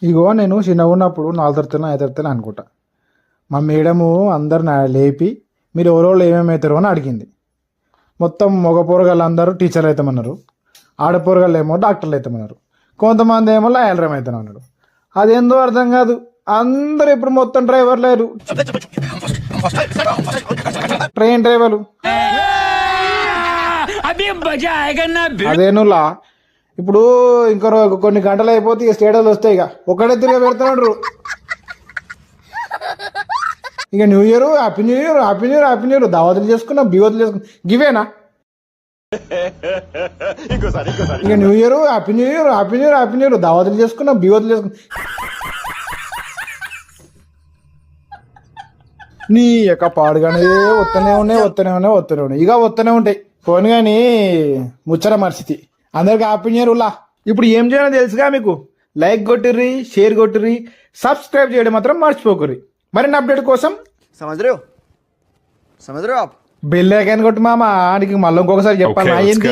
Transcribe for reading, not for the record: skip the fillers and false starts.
ఇగో నేను చిన్నగా ఉన్నప్పుడు 4 తరగతిలో 5 తరగతిలో అనుకుంటా మా మేడము అందరు లేపి మీరు ఎవరోళ్ళు ఏమేమి అవుతారు అని అడిగింది. మొత్తం మగ పోరగాళ్ళు అందరూ టీచర్లు అవుతామన్నారు, ఆడపోరగాళ్ళు ఏమో డాక్టర్లు అవుతామన్నారు, కొంతమంది ఏమో లాయర్లం అవుతాను అన్నాడు. అదేందో అర్థం కాదు, అందరు ఇప్పుడు మొత్తం డ్రైవర్లు లేరు, ట్రైన్ డ్రైవర్లు. అదేనులా ఇప్పుడు ఇంకో కొన్ని గంటలు అయిపోతే ఇక స్టేటస్ వస్తాయి, ఇక ఒకటే తిరిగి పెడుతున్నాడు. ఇక new year, happy new year, happy new year, happy new year, దావతులు చేసుకున్నా, బివతులు చేసుకున్నా, గివేనా? ఇక new year, happy new year, happy new year, happy new year, దావతులు చేసుకున్నా, బివతులు చేసుకున్నా. నీ యొక్క పాడుగానే వస్తూనే ఉన్నాయి ఇక వస్తూనే ఉంటాయి. పోను కానీ ముచ్చట పరిస్థితి. అందరికి హ్యాపీ న్యూ ఇయర్ ఉల్లా. ఇప్పుడు ఏం చేయాలో తెలుసుగా మీకు. లైక్ కొట్టుర్రి, షేర్ కొట్టుర్రి, సబ్స్క్రైబ్ చేయడం మాత్రం మర్చిపోకుర్రి. మరిన్ని అప్డేట్ కోసం समझ रहे हो आप? బెల్ ఐకాన్ కొట్టు మామ. నీకు మళ్ళీ ఇంకొకసారి చెప్పాలి ఏంటి.